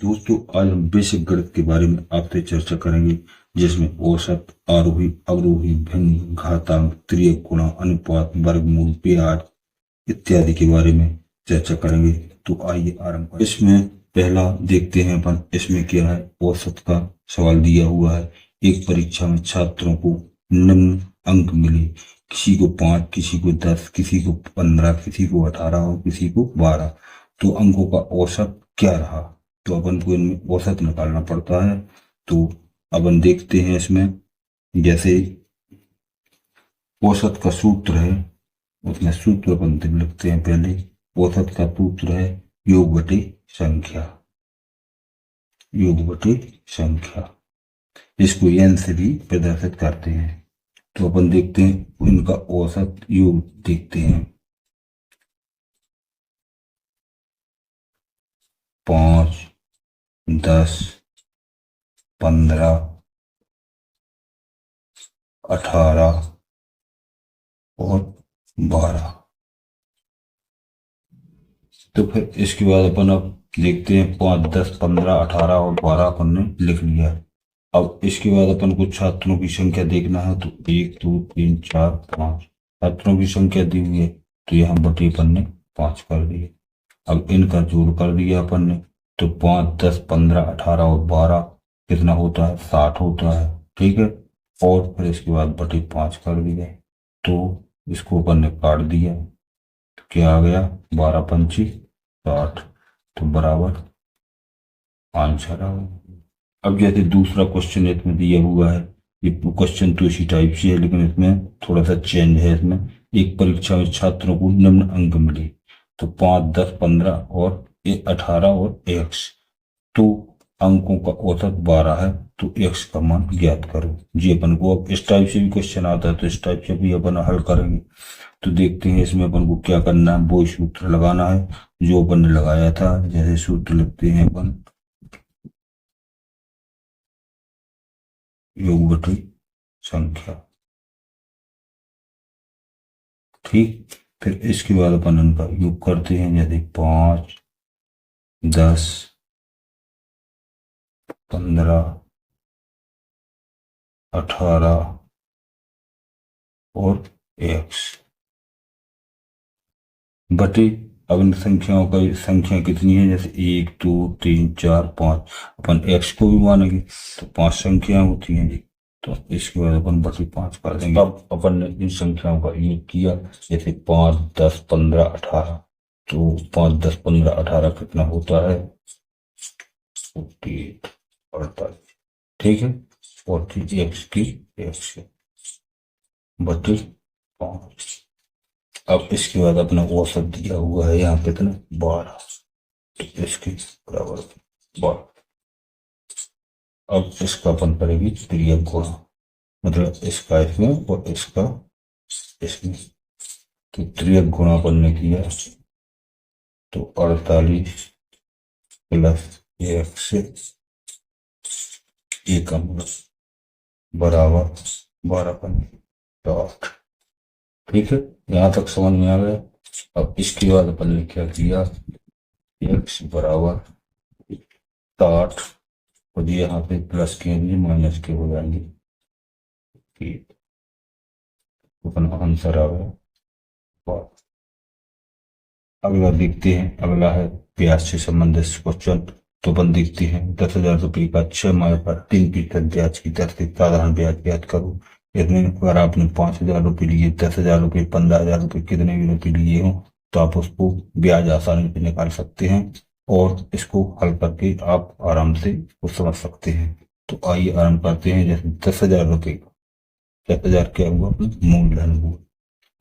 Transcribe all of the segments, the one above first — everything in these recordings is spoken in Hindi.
दोस्तों आज हम बेसिक गणित के बारे में आपसे चर्चा करेंगे, जिसमें औसत, आरोही, अवरोही, भिन्न, घातांक, त्रियक गुणा, अनुपात, वर्गमूल, ब्याज इत्यादि के बारे में चर्चा करेंगे। तो आइए आरंभ करें। इसमें पहला देखते हैं अपन, इसमें क्या है। औसत का सवाल दिया हुआ है। एक परीक्षा में छात्रों को निम्न अंक मिले, किसी को 5, किसी को 10, किसी को 15, किसी को 18 और किसी को 12। तो अंकों का औसत क्या रहा, तो अपन को इनमें औसत निकालना पड़ता है। तो अपन देखते हैं इसमें, जैसे औसत का सूत्र है, उसमें सूत्र अपन लिखते हैं। पहले औसत का सूत्र है योग बटे संख्या, योग बटे संख्या। इसको n से भी प्रदर्शित करते हैं। तो अपन देखते हैं इनका औसत योग देखते हैं। 5, 10, 15, 18 और 12। तो फिर इसके बाद अपन अब देखते हैं 5, 10, 15, 18 और 12 अपन ने लिख लिया है। अब इसके बाद अपन को छात्रों की संख्या देखना है। तो 1, 2, 3, 4, 5 छात्रों की संख्या दी हुई है। तो यहाँ बटे अपन ने 5 कर दिए। अब इनका जोड़ कर दिया अपन ने। तो 5, 10, 15, 18 और 12 कितना होता है, 60 होता है। ठीक है। और फिर इसके बाद बटे 5 कर दिए। तो इसको अपन ने काट दिया। तो क्या आ गया, 12 पंची 60। तो बराबर आंसर आ गया। अब जैसे दूसरा क्वेश्चन इसमें दिया हुआ है, ये क्वेश्चन तो इसी टाइप से है, लेकिन इसमें थोड़ा सा चेंज है। इसमें एक परीक्षा में छात्रों को निम्न अंक मिले। तो 5, 10, 15 और 18 और x। तो अंकों का औसत 12 है। तो x का मान ज्ञात करो। जी अपन को अब इस टाइप से भी क्वेश्चन आता है, तो इस टाइप से भी अपन हल करेंगे। तो देखते हैं इसमें अपन को क्या करना है। वो सूत्र लगाना है जो अपन ने लगाया था। जैसे सूत्र लिखते हैं अपन, योग बटे संख्या। ठीक। फिर इसके बाद अपन इनका योग करते हैं। जैसे 5, 10, 15, 18 और x बटे, अब इन संख्याओं का संख्या कितनी है, जैसे 1, 2, 3, 4, 5। अपन x को भी मानेंगे तो 5 संख्याएं होती हैं जी। तो इसके बाद अपन बटे 5 कर देंगे। अब अपन ने इन संख्याओं का योग किया, जैसे 5, 10, 15, 18। तो 5, 10, 15, 18 कितना होता है, 48, 48। ठीक है। 40 x की x बटे 5। अब इसके बाद अपना औसत दिया हुआ है यहाँ पे कितना, 12। तो इसके बराबर 12। अब इसका अपन करेंगे त्रियक गुणा, मतलब इसका इसमें और इसका इसमें। तो त्रियक गुणा अपन ने किया। तो 48 प्लस x एकम बराबर 12 पंजे 60। ठीक है, यहाँ तक समझ में आ गया। अब इसके बाद अपन ने क्या किया, x बराबर 60 और यहाँ पे प्लस के माइनस के हो जाएंगे। अपन आंसर आ गया। अगला देखते हैं। अगला है ब्याज से संबंधित क्वेश्चन। तो अपन देखते हैं 10,000 रुपये का 6 माह पर 3% ब्याज की दर से साधारण ब्याज ज्ञात करो। इसमें अगर आपने 5,000 रुपये लिए, 10,000 रुपये, 15,000 रुपये, कितने भी रुपये लिए हो, तो आप उसको ब्याज आसानी से निकाल सकते हैं और इसको हल करके आप आराम से उसको समझ सकते हैं। तो आइए आरम्भ करते हैं। जैसे 10,000 रुपये, 10,000 क्या हुआ, मूलधन हुआ,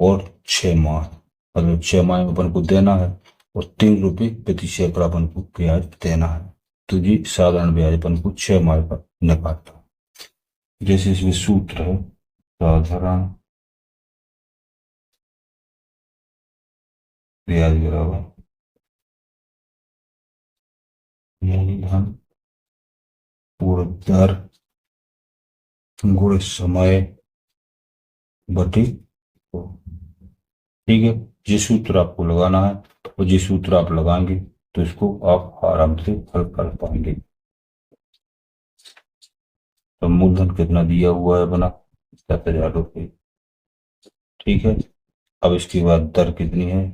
और 6 माह, मतलब 6 माह में अपन को देना है और 3 रुपये प्रति शेयर पर अपन को ब्याज देना है। तो जी साधारण ब्याज अपन को 6 माह पर निकालता है। जैसे इसमें सूत्र है साधारण ब्याज बराबर मूलधन पूर्ण दर गुणे समय बटे। ठीक है, जिस सूत्र आपको लगाना है और जिस सूत्र आप लगाएंगे तो इसको आप आराम से हल कर पाएंगे। तो मूलधन कितना दिया हुआ है अपना, 10,000 रुपये। ठीक है, अब इसके बाद दर कितनी है,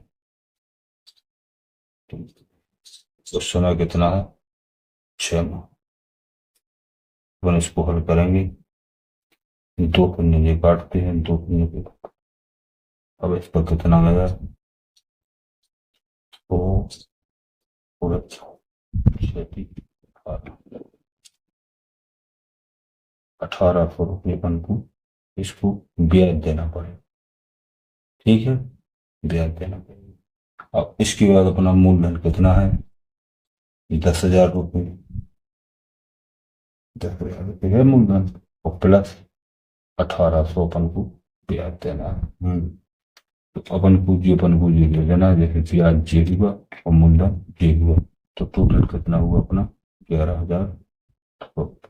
तो समय कितना है, 6 माह। अपन इसको हल करेंगे, दो शून्य काटते हैं, दो शून्य के। अब इस पर कितना आया, तो 1,800 रुपये अपन को इसको ब्याज देना पड़ेगा। ठीक है, ब्याज देना पड़ेगा। अब इसके बाद अपना मूलधन कितना है, 10,000 रुपये। 10,000 रुपये है मूलधन, और प्लस 1,800 अपन को ब्याज देना है। तो अपन को ये ले लेना है, जैसे ब्याज जे हुआ और मूलधन जे हुआ, तो टोटल कितना हुआ अपना, 11,000। तो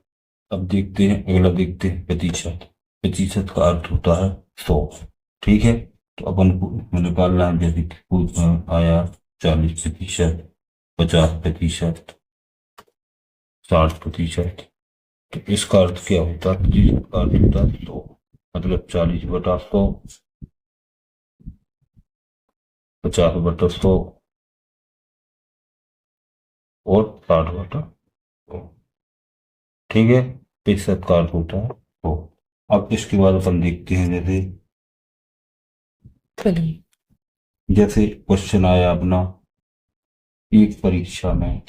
अब देखते हैं, अगला देखते हैं प्रतिशत। प्रतिशत का अर्थ होता है 100। ठीक है, तो अपन को निकालना है, जैसे आया 40%, 50%, 60%। तो इसका अर्थ क्या होता है, प्रतिशत का अर्थ होता है 100, मतलब 40/100, 50/100 और 60/100। ठीक है, प्रतिशत का अर्थ होता है 100। अब इसके बाद अपन देखते हैं, जैसे क्वेश्चन आया अपना, एक परीक्षा में,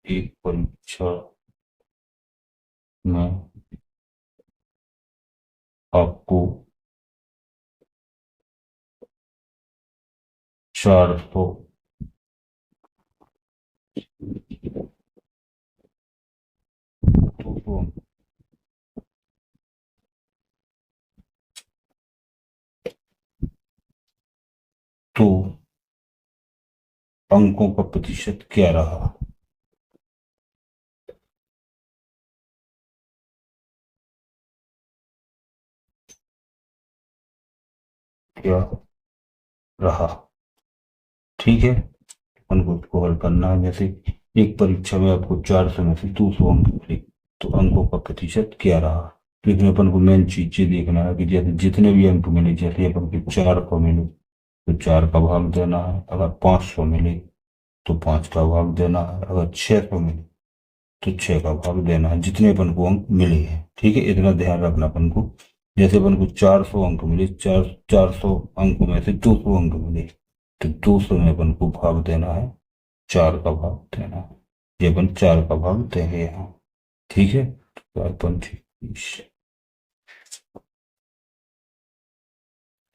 एक परीक्षा में आपको 400 तो अंकों का प्रतिशत क्या रहा, क्या रहा। ठीक है, अपन को इसको हल करना है, जैसे एक परीक्षा में आपको 400 में से 200 अंक मिले, तो अंकों का प्रतिशत क्या रहा। तो इसमें अपन को मेन चीज ये देखना है कि जैसे जितने भी अंक मिले, जैसे अपन को 400 मिले तो 4 का भाग देना है, अगर 500 मिले तो 5 का भाग देना है, अगर 600 मिले तो 6 का भाग देना है, जितने अपन को अंक मिले हैं। ठीक है, इतना ध्यान रखना अपन को। जैसे अपन को 400 अंक मिले, 400 अंकों में से 200 अंक मिले, तो 200 में अपन को भाग देना है, 4 का भाग देना है। ये अपन 4 का भाग देंगे यहाँ। ठीक है, तो 4×20,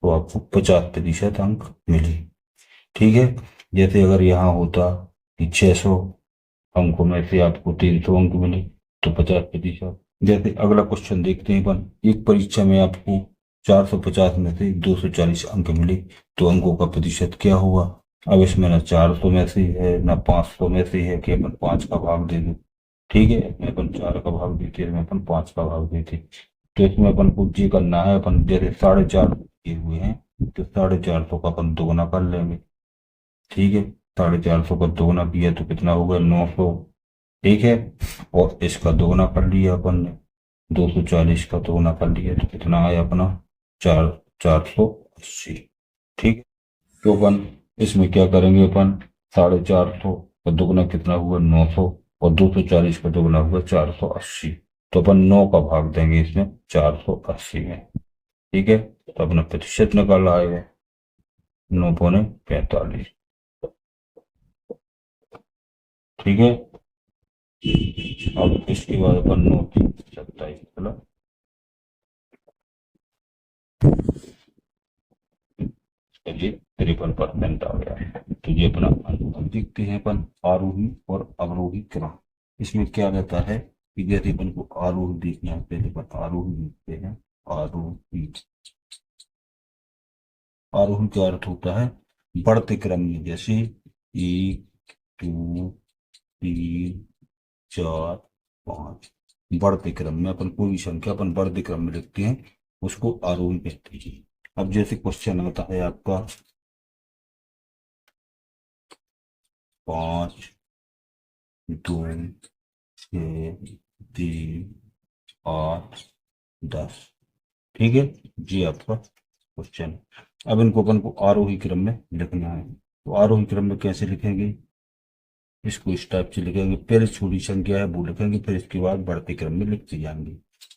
तो आपको 50% अंक मिले। ठीक है, जैसे अगर यहाँ होता कि 600 अंकों में से आपको 300 अंक मिले, तो 50%। जैसे अगला क्वेश्चन देखते हैं अपन, एक परीक्षा में आपको 450 में से 240 अंक मिले, तो अंकों का प्रतिशत क्या हुआ। अब इसमें ना 400 में से है ना 500 में से है कि अपन 5 का भाग दे दें। ठीक है, इसमें अपन 4 का भाग देते, इसमें अपन 5 का भाग देते। तो इसमें अपन को ये करना है, अपन जैसे 4.5 किए हुए हैं, तो 450 का अपन दोगुना कर लेंगे। ठीक है, 450 का दोगुना किया तो कितना होगा, 900। ठीक है, और इसका दोगुना कर लिया अपन ने, 240 का दोगुना कर लिया तो कितना आया अपना, 480। ठीक है, तो अपन इसमें क्या करेंगे, अपन 450 का दोगुना कितना हुआ, 900, और 240 का दोगुना हुआ 480। तो अपन 9 का भाग देंगे इसमें 480 में। ठीक है, तो अपना प्रतिशत निकाल आएगा 9.45। ठीक है, अब इसके बाद अपन 9×3 = 27, मतलब चलिए 53% आ गया है। तो ये अपना, अब देखते हैं अपन आरोही और अवरोही क्रम। इसमें क्या रहता है कि जैसे अपन को आरोही देखना है, पहले अपन आरोही देखते हैं। आरोही, आरोही का अर्थ होता है बढ़ते क्रम में, जैसे 1, 2, 3, 4, 5। बढ़ते क्रम में अपन कोई भी संख्या अपन बढ़ते क्रम में लिखते हैं, उसको आरोही कहते हैं। अब जैसे क्वेश्चन आता है आपका 5 2 6 3 8 10। ठीक है, जी आपका क्वेश्चन। अब इनको अपन को आरोही क्रम में लिखना है। तो आरोही क्रम में कैसे लिखेंगे, इसको इस टाइप से लिखेंगे, पहले छोटी संख्या है वो लिखेंगे, फिर इसके बाद बढ़ते क्रम में लिखते जाएंगे।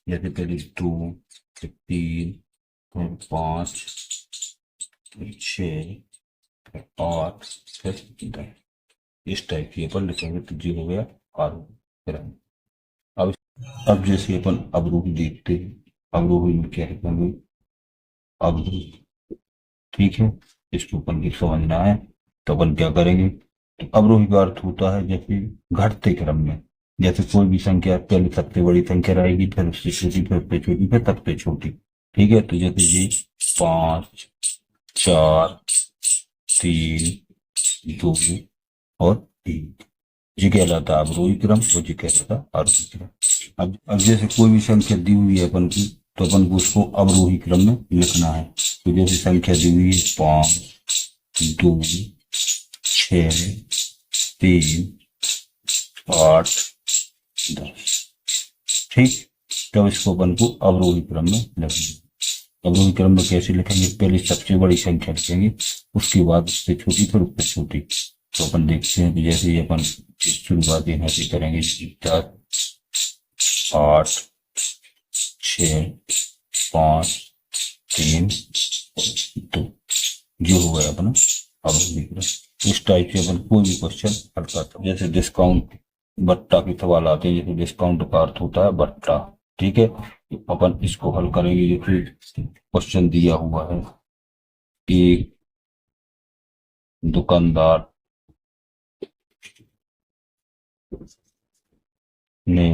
जैसे पहले 2 फिर 3 फिर 5 फिर 6 फिर 8 फिर 10, इस टाइप की अपन लिखेंगे। तो जी हो गया आरोही क्रम। अब जैसे अपन अवरोही देखते हैं, अवरोही में क्या लिखेंगे, अवरोही। ठीक है, इसको अपन को समझना है। तो अपन क्या करेंगे, तो अवरोही का अर्थ होता है जैसे घटते क्रम में, जैसे कोई भी संख्या पहले सबसे बड़ी संख्या रहेगी, फिर उससे छोटी, फिर उससे छोटी, फिर सबसे छोटी। ठीक है, तो जैसे जी 5 4 3 2 और 1, ये कहलाता है अवरोही क्रम और ये कहलाता है आरोही क्रम। अब जैसे कोई भी संख्या दी हुई है अपन की, तो अपन को उसको अवरोही क्रम में लिखना है। तो जैसे संख्या दी हुई है 5 2 6 3 8 10। ठीक, तब इसको अपन को अवरोही क्रम में लिखना है। अवरोही क्रम में कैसे लिखेंगे, पहले सबसे बड़ी संख्या लिखेंगे, उसके बाद उससे छोटी, फिर उससे छोटी। तो अपन देखते हैं कि जैसे ही अपन शुरुआत यहाँ से करेंगे 10 8 6 5 3 2, जो हो गया अपना अवरोही क्रम। इस टाइप से अपन कोई भी क्वेश्चन हल करते हैं। जैसे डिस्काउंट बट्टा के सवाल आते हैं, जैसे डिस्काउंट का अर्थ होता है बट्टा। ठीक है, अपन इसको हल करेंगे। जैसे क्वेश्चन दिया हुआ है, एक दुकानदार ने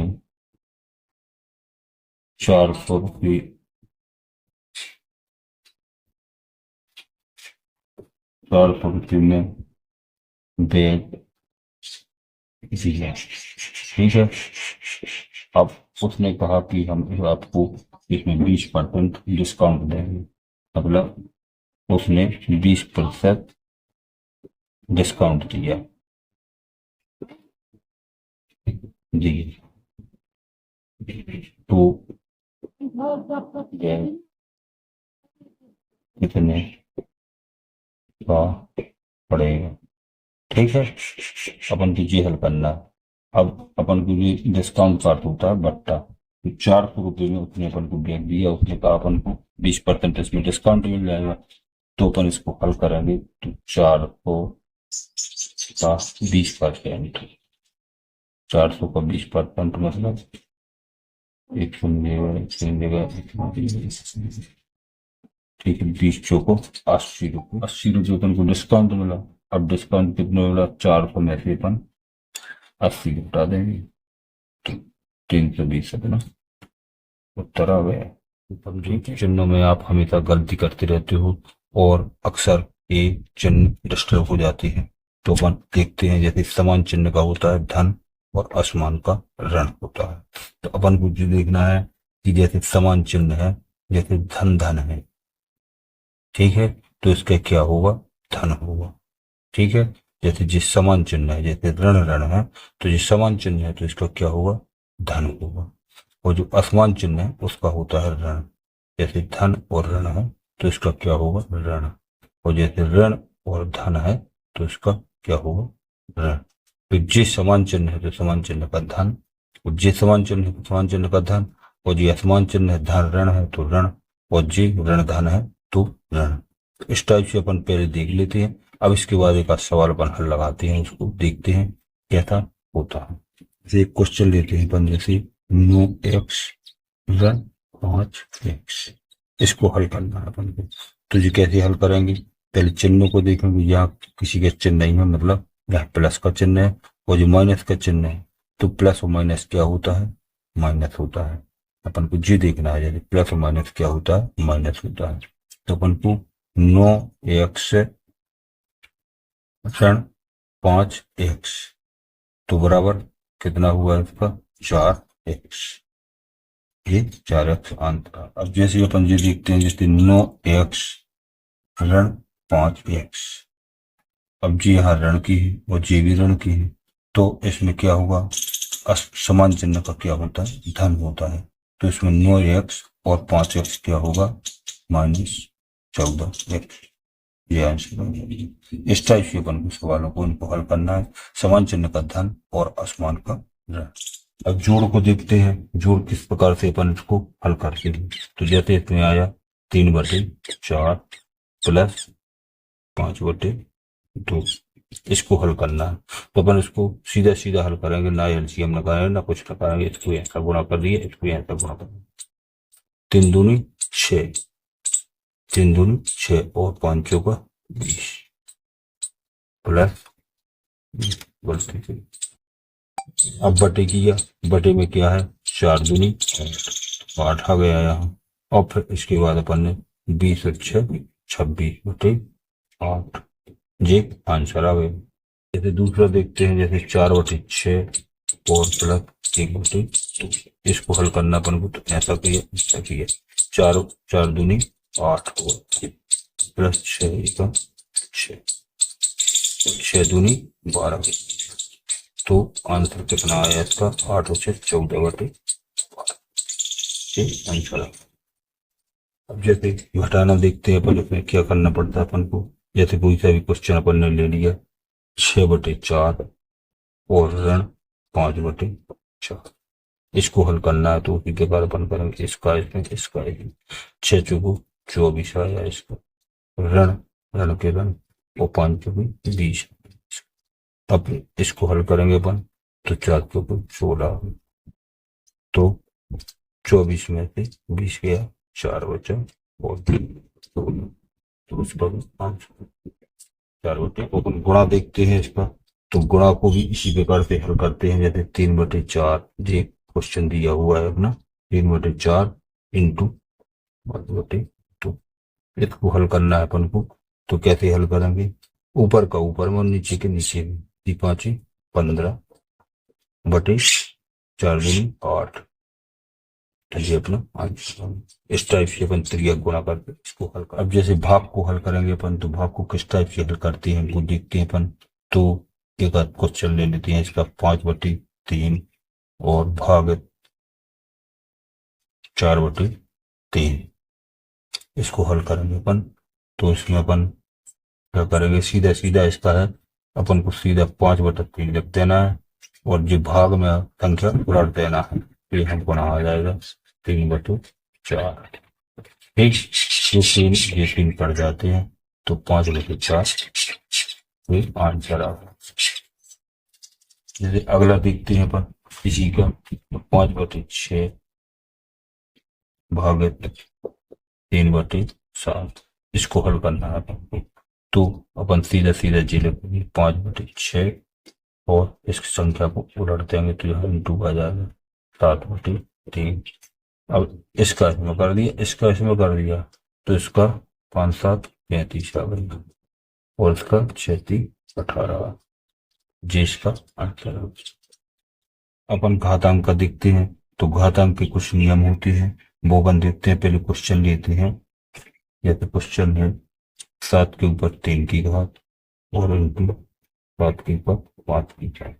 400 रुपये 400 रुपये में बैग दिया। ठीक है, अब उसने कहा कि हम आपको इसमें 20% डिस्काउंट देंगे, मतलब उसने 20% डिस्काउंट दिया जी। तो कितने का पड़ेगा। ठीक है, अपन को जी हल करना है। अब अपन को ये डिस्काउंट कार्ड होता है बट्टा, तो 400 रुपये में उसने अपन को बैग दिया, उसने कहा अपन को 20% इसमें डिस्काउंट मिल जाएगा। तो अपन इसको हल करेंगे, तो 400 का 20%, 400 का 20% मतलब एक सुनिएगा। ठीक है, 20 चौको 80 रुपये, 80 रुपये अपन को डिस्काउंट मिला। अब डिस्काउंट कितना मिला, 400 में से अपन 80 घटा देंगे, तो 320 अपना उत्तर आ गया। ठीक है, चिन्हों में आप हमेशा गलती करते रहते हो और अक्सर ये चिन्ह डिस्टर्ब हो जाते हैं। तो अपन देखते हैं, जैसे समान चिन्ह का होता है धन और असमान का ऋण होता है। तो अपन को जो देखना है कि जैसे समान चिन्ह है, जैसे धन धन है, ठीक है, तो इसका क्या होगा, धन होगा। ठीक है, जैसे जिस समान चिन्ह है, जैसे ऋण ऋण है, तो जिस समान चिन्ह है तो इसका क्या होगा, धन होगा। और जो असमान चिन्ह है उसका होता है ऋण। जैसे धन और ऋण है तो इसका क्या होगा, ऋण। और जैसे ऋण और धन है तो इसका क्या होगा, ऋण। तो जिस समान चिन्ह है तो समान चिन्ह का धन, और जिस समान चिन्ह है तो समान चिन्ह का धन, और जो असमान चिन्ह है धन ऋण है तो ऋण, और जी ऋण धन है तो ऋण। इस टाइप से अपन पहले देख लेते हैं। अब इसके बाद एक आध सवाल अपन हल लगाते हैं, उसको देखते हैं कैसा होता है। जैसे एक क्वेश्चन लेते हैं अपन, जैसे 9x ऋण 5x, इसको हल करना है अपन को। तो ये कैसे हल करेंगे, पहले चिन्हों को देखेंगे। यहाँ किसी का चिन्ह नहीं है, मतलब यहाँ प्लस का चिन्ह है, और जो माइनस का चिन्ह है, तो प्लस और माइनस क्या होता है, माइनस होता है। अपन को ये देखना है, जैसे प्लस और माइनस क्या होता है, माइनस होता है। तो अपन को 9x ऋण 5x तो बराबर कितना हुआ इसका, 4x। ये 4x आंसर। अब जैसे अपन ये देखते हैं, जैसे 9x ऋण 5x, अब जी यहाँ ऋण की है और जी भी ऋण की है, तो इसमें क्या होगा, समान चिन्ह का क्या होता है, धन होता है। तो इसमें 9x और 5x क्या होगा, -14x। ये आंसर है। इस टाइप से अपन को सवालों को इनको हल करना है, समान चिन्ह का धन और असमान का ऋण। अब जोड़ को देखते हैं, जोड़ किस प्रकार से अपन इसको हल करते हैं। तो जैसे इसमें आया 3/4 प्लस 5/2, इसको हल करना है। तो अपन इसको सीधा सीधा हल करेंगे, ना एलसीएम लगाएंगे ना कुछ लगाएंगे, इसको ऐसा गुणा कर दिए, इसको ऐसा गुणा कर दिए। 3 दूनी 6, 3 दूनी 6 और 5 चौका 20 प्लस, बोलते थे। अब बटे किया, बटे में क्या है, 4 दूनी 8 आ गया यहाँ। और फिर इसके बाद अपन ने 20 और 6 26/8, ये आंसर आ गया। जैसे दूसरा देखते हैं, जैसे 4/6 और प्लस 1/2, इसको हल करना अपन को। तो ऐसा किया, ऐसा किया, 4 4 दूनी 8 और प्लस 6 6 दूनी 12। तो आंसर कितना आया इसका, 8 और 6 14/12, ये आंसर। अब जैसे घटाना देखते हैं अपन, इसमें क्या करना पड़ता है अपन को। जैसे कोई सा भी क्वेश्चन अपन ने ले लिया, 6/4 और ऋण 5/4, इसको हल करना है। तो उसी के बाद अपन करेंगे इसका इसमें, इसका इसमें। 6 चौको 24 आया इसका, ऋण ऋण के ऋण, और 5 चौको 20। अब इसको हल करेंगे अपन, तो 4 चौको 16, तो 24 में से 20 गया, 4 बचा और 16, तो उसका भी 5, 4/, अपन गुणा देखते हैं इसका। तो गुणा को भी इसी प्रकार से हल करते हैं, जैसे 3/4, ये क्वेश्चन दिया हुआ है अपना, 3/4 इंटू 5/2, इसको हल करना है अपन को। तो कैसे हल करेंगे, ऊपर का ऊपर में और नीचे के नीचे में, 5 15/4 ये अपना आंसर। इस टाइप से अपन त्रिया गुणा करके इसको हल कर। अब जैसे भाग को हल करेंगे अपन, तो भाग को किस टाइप से हल करते हैं वो देखते हैं अपन। तो एक आध क्वेश्चन ले लेते हैं इसका, 5/3 और भाग 4/3, इसको हल करेंगे अपन। तो इसमें अपन क्या करेंगे, सीधा सीधा इसका है, अपन को सीधा 5/3 लिख देना है, और जो भाग में संख्या उलट देना है, ये हमको ना आ जाएगा 3/4। ठीक, ये 3 पड़ जाते हैं, तो 5/4 ये आंसर आ गया। जैसे अगला देखते हैं अपन इसी का, 5/6 भागित 3/7, इसको हल करना है अपन को। तो अपन सीधा सीधा जी लिखेंगे, 5/6 और इस संख्या को उलट देंगे, तो यहाँ इंटू आ जाएगा 7/3। अब इसका इसमें कर दिया, इसका इसमें कर दिया, तो इसका 5 7 35 आ गई, और इसका 6 18, जी इसका आंसर। अपन घातांक का देखते हैं। तो घातांक के कुछ नियम होते हैं, वो अपन देखते हैं। पहले क्वेश्चन लेते हैं, जैसे क्वेश्चन है 7 के ऊपर 3 की घात और इंटू 7 के ऊपर 5 की घात।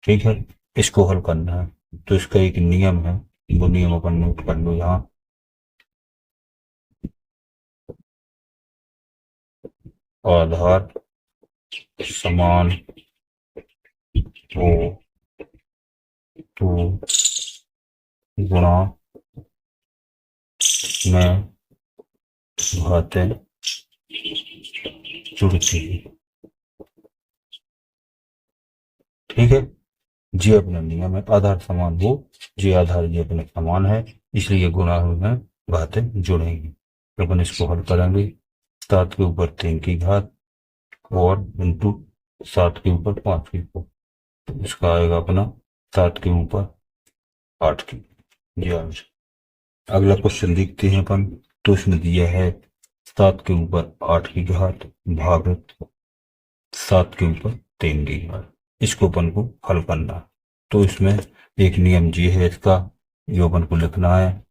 ठीक है, इसको हल करना है। तो इसका एक नियम है, वो नियम अपन नोट कर लो यहाँ। आधार समान हो तो गुणा में घातें जुड़ती है। ठीक है, जी अपना नियम है, आधार समान हो, जी आधार ये अपने समान है, इसलिए गुणा में घातें जुड़ेंगी। तो अपन इसको हल करेंगे, 7 के ऊपर 3 की घात और इंटू 7 के ऊपर 5 की घात, तो इसका आएगा अपना 7 के ऊपर 8 की। जी आंसर। अगला क्वेश्चन देखते हैं अपन। तो इसमें दिया है 7 के ऊपर 8 की घात भागित 7 के ऊपर 3 की घात, इसको अपन को हल करना है। तो इसमें एक नियम जी है इसका, जो अपन को लिखना है,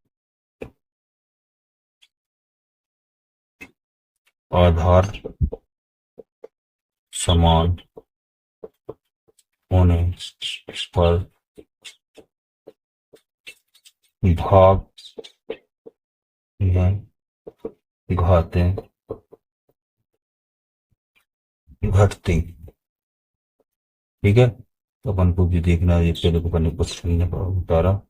आधार समान होने पर भाग में घातें घटती। ठीक है, तो अपन को भी देखना है, पहले तो अपन ने क्वेश्चन उतारा।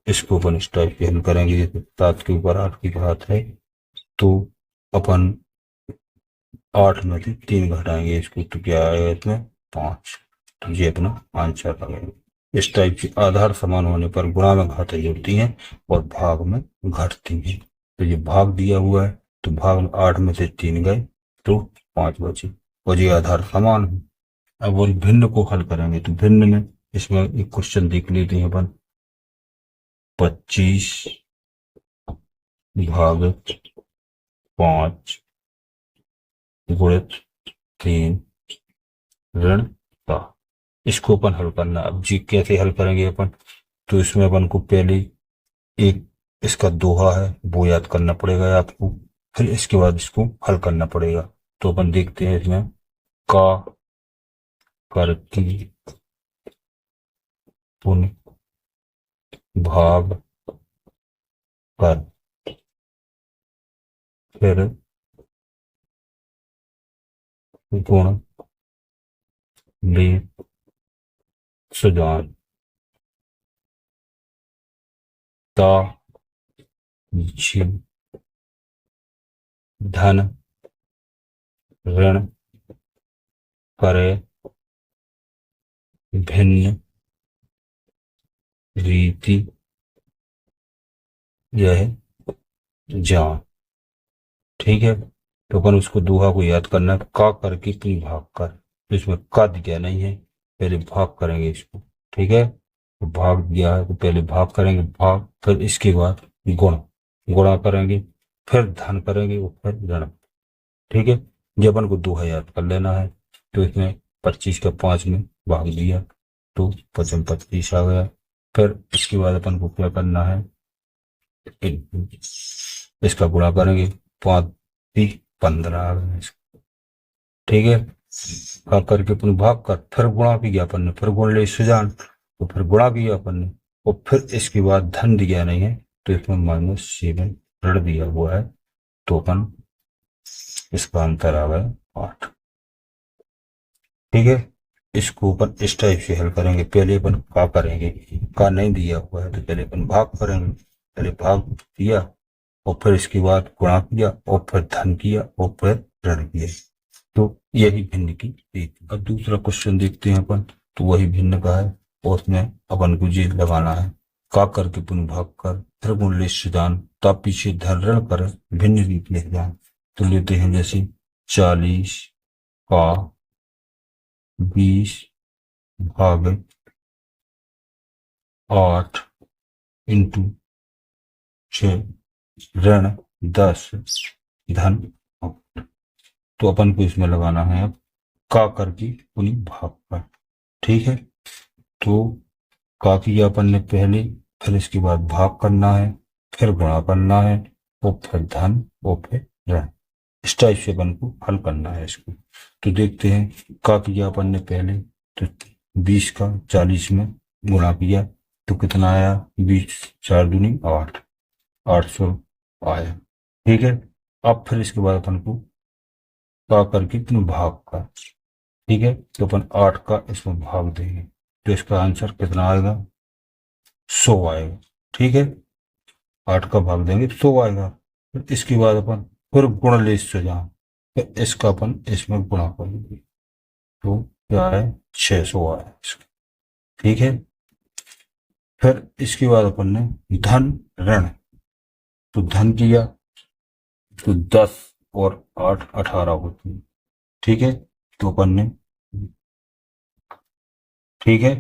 इसको अपन इस टाइप के हल करेंगे, जैसे 7 के ऊपर 8 की घात है तो अपन 8 में से 3 घटाएंगे इसको, तो क्या आएगा इसमें 5। तो ये अपना आंसर आ गया। इस टाइप के आधार समान होने पर गुणा में घातें जुड़ती हैं और भाग में घटती हैं। तो ये भाग दिया हुआ है, तो भाग में 8 में से 3 गए तो 5 बचे और ये आधार समान है। अब वो भिन्न को हल करेंगे, तो भिन्न में इसमें एक क्वेश्चन देख लेते हैं अपन। 25 भाग 5 गुणित 3 ऋण का, इसको अपन हल करना। अब जी कैसे हल करेंगे अपन, तो इसमें अपन को पहले एक इसका दोहा है वो याद करना पड़ेगा आपको, फिर इसके बाद इसको हल करना पड़ेगा। तो अपन देखते हैं इसमें का कर की पुन भाग कर फिर गुण ले सुजान ता जी धन ऋण करे भिन्न रीति यह जान। ठीक है, तो अपन उसको दोहा को याद करना है, का करके तुम भाग कर, तो इसमें का दिया नहीं है, पहले भाग करेंगे इसको। ठीक है, तो भाग दिया है तो पहले भाग करेंगे, भाग, फिर इसके बाद गुण, गुणा करेंगे, फिर धन करेंगे और फिर ऋण। ठीक है, ये अपन को दोहा याद कर लेना है। तो इसमें 25 का 5 में भाग दिया तो 25 आ गया। फिर इसके बाद अपन को क्या करना है, इसका गुणा करेंगे, 5 15 आ गया। ठीक है, भाग करके अपन भाग कर, फिर गुणा किया अपन ने, फिर गुण ले सुजान, तो फिर गुणा किया अपन ने, और फिर इसके बाद धन दिया नहीं है तो इसमें -7 ऋण दिया हुआ है, तो अपन इसका अंतर आ गया 8। ठीक है, इसको अपन इस टाइप से हल करेंगे। पहले अपन का करेंगे, का नहीं दिया हुआ है तो पहले अपन भाग करेंगे, पहले भाग दिया और फिर इसके बाद गुणा किया और फिर धन किया और फिर ऋण किया। तो यही भिन्न की रीति। अब दूसरा क्वेश्चन देखते हैं अपन, तो वही भिन्न का है और उसमें अपन को जी लगाना है, का करके पुनः भाग कर फिर गुण ले सुजान ता पीछे धन ऋण कर भिन्न रीति लिख जान। तो लेते हैं जैसे 40 का 20 भाग 8 इंटू 6 ऋण 10 धन 8। तो अपन को इसमें लगाना है अब का करके पुनी भाग कर। ठीक है, तो का किया अपन ने पहले, फिर इसके बाद भाग करना है, फिर गुणा करना है और फिर धन और फिर ऋण। इस टाइप से अपन को हल करना है इसको। तो देखते हैं, का किया अपन ने पहले, तो 20 का 40 में गुणा किया तो कितना आया, 20 4 दूनी 8, 800 आया। ठीक है, अब फिर इसके बाद अपन को का करके तुम भाग का। ठीक है, तो अपन 8 का इसमें भाग देंगे तो इसका आंसर कितना आएगा, 100 आएगा। ठीक है, 8 का भाग देंगे 100 आएगा। फिर इसके बाद अपन फिर गुण ले सुजान, फिर इसका अपन इसमें गुणा करेंगे तो क्या है, 600 आया इसका। ठीक है, फिर इसके बाद अपन ने धन ऋण, तो धन किया तो 10 और 8 18 होती है। ठीक है, तो अपन ने, ठीक है,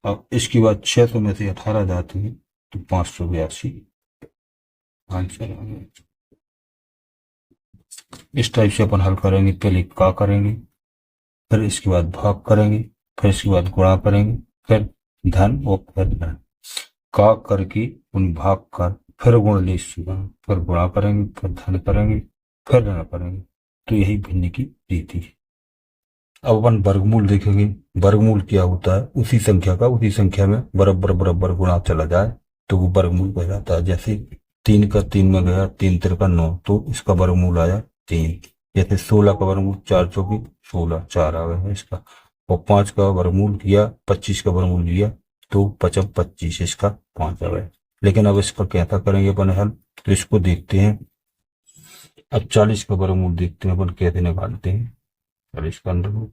अब इसके बाद 600 में से 18 जाती है तो 582 आंसर आ गया। इस टाइप से अपन हल करेंगे, पहले का करेंगे, फिर इसके बाद भाग करेंगे, फिर इसके बाद गुणा करेंगे, फिर धन और फिर ऋण। का करके उन भाग कर फिर गुण ले सीमा, फिर गुणा करेंगे, फिर धन करेंगे, फिर ऋण करेंगे। तो यही भिन्न की रीति है। अब अपन वर्गमूल देखेंगे। वर्गमूल क्या होता है? उसी संख्या का उसी संख्या में बराबर बराबर गुणा चला जाए तो वो वर्गमूल हो जाता है। जैसे 3 का 3 में गया, 3 तिरका 9, तो इसका वर्गमूल आया 3। जैसे 16 का वर्गमूल 4 चौकी 16, 4 आ गया इसका। और 5 का वर्गमूल किया, 25 का वर्गमूल लिया तो 5 25, इसका 5 आ गया। लेकिन अब इसका कैसा करेंगे अपन हल, तो इसको देखते हैं। अब 40 का वर्गमूल देखते हैं अपन कैसे निकालते हैं। 40 का अंडरवुड,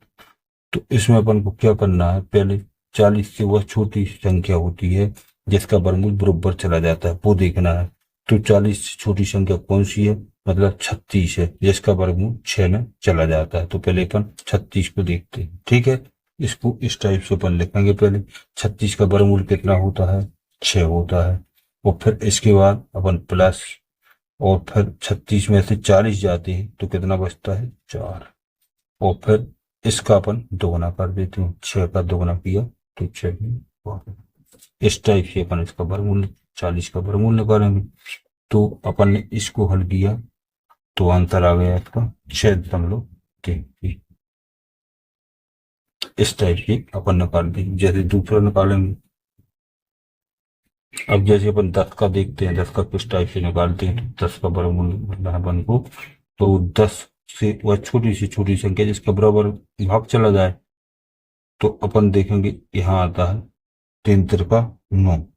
तो इसमें अपन को क्या करना है, पहले 40 से वह छोटी संख्या होती है जिसका वर्गमूल बराबर चला जाता है, वो देखना है। तो 40 से छोटी संख्या कौन सी है, मतलब 36 है जिसका वर्गमूल 6 में चला जाता है। तो पहले अपन 36 को देखते हैं। ठीक है, इसको इस टाइप से अपन लिखेंगे। पहले 36 का वर्गमूल कितना होता है, 6 होता है। और फिर इसके बाद अपन प्लस, और फिर 36 में से 40 जाते हैं तो कितना बचता है, 4। और फिर इसका अपन दोगुना कर देते हैं, 6 का दोगुना किया तो 6। इस टाइप से अपन इसका वर्गमूल 40 का वर्गमूल निकालेंगे। तो अपन ने इसको हल किया तो आंसर आ गया इसका 6.33। इस टाइप से अपन निकाल देंगे। जैसे दूसरा निकालेंगे, अब जैसे अपन 10 का देखते हैं, 10 का किस टाइप से निकालते हैं। तो 10 का वर्गमूल मतलब अपन को, तो 10 से वह छोटी सी छोटी संख्या जिसका बराबर भाग चला जाए, तो अपन देखेंगे यहाँ आता है 3 तिरका 9।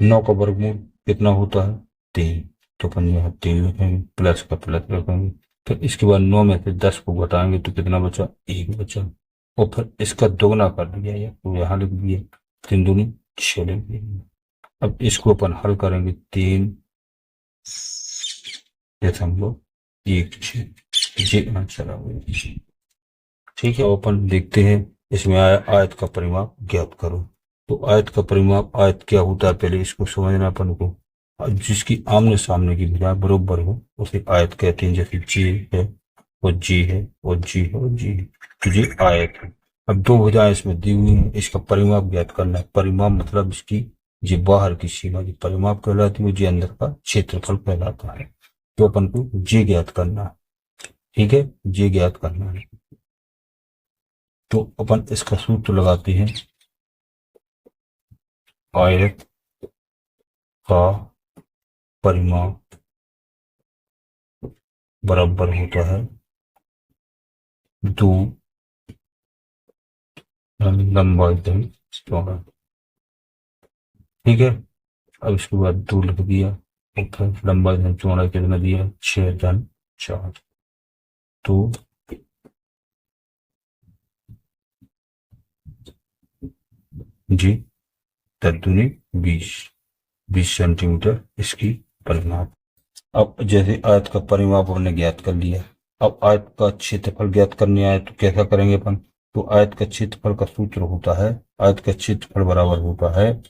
9 का वर्गमूल कितना होता है, 3। तो अपन यहाँ 3 लिखेंगे, प्लस का प्लस रखेंगे। फिर इसके बाद 9 में से 10 को घटाएंगे तो कितना बचा, 1 बचा। और फिर इसका दोगुना कर दिया, तो यहाँ लिख दिया 3 दूनी 6 लिख दिया। अब इसको अपन हल करेंगे, 3 दशमलव 1 जी आंसर आ गया। ठीक है, अपन देखते हैं इसमें आया आयत का परिमाप ज्ञात करो। तो आयत का परिमाप, आयत क्या होता है पहले इसको समझना अपन को। जिसकी आमने सामने की भुजा बराबर हो उसे आयत कहते हैं। जैसे जी है और जी है और जी है और जी है, तो ये आयत है। अब 2 भुजाएं इसमें दी हुई है, इसका परिमाप ज्ञात करना है। परिमाप मतलब इसकी ये बाहर की सीमा जो परिमाप कहलाती है, वो ये अंदर का क्षेत्रफल कहलाता है। तो अपन को जे ज्ञात करना है। ठीक है, जे ज्ञात करना है। तो अपन इसका सूत्र लगाते हैं, आयत का परिमाप बराबर होता है 2 लंबाई धन चौड़ाई। ठीक है, अब इसके बाद 2 लिख दिया, और फिर लंबाई धन चौड़ाई कितना दिया, 6 धन 4। तो जी 20 सेंटीमीटर इसकी परिमाप। अब जैसे आयत का परिमाप हमने ज्ञात कर लिया, अब आयत का क्षेत्रफल ज्ञात करने आए तो कैसा करेंगे अपन। तो आयत का क्षेत्रफल का सूत्र होता है, आयत का क्षेत्रफल बराबर होता है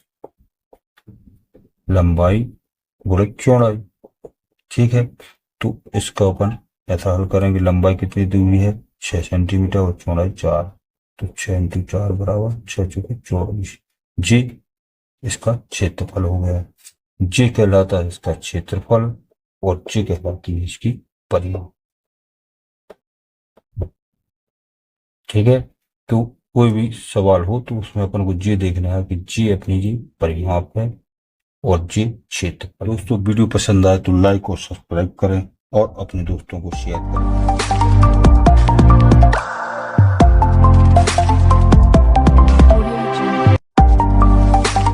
लंबाई गुणित चौड़ाई। ठीक है, तो इसका अपन ऐसा हल करेंगे। लंबाई कितनी दी हुई है, 6 सेंटीमीटर, और चौड़ाई 4। तो 6 × 4 बराबर 6 × 24। जी इसका क्षेत्रफल हो गया। जी कहलाता है इसका क्षेत्रफल, और जी कहलाती है इसकी परिमाप। ठीक है, तो कोई भी सवाल हो तो उसमें अपन को जी देखना है कि जी अपनी जी परिमाप है और जी क्षेत्रफल। दोस्तों वीडियो पसंद आए तो लाइक और सब्सक्राइब करें और अपने दोस्तों को शेयर करें।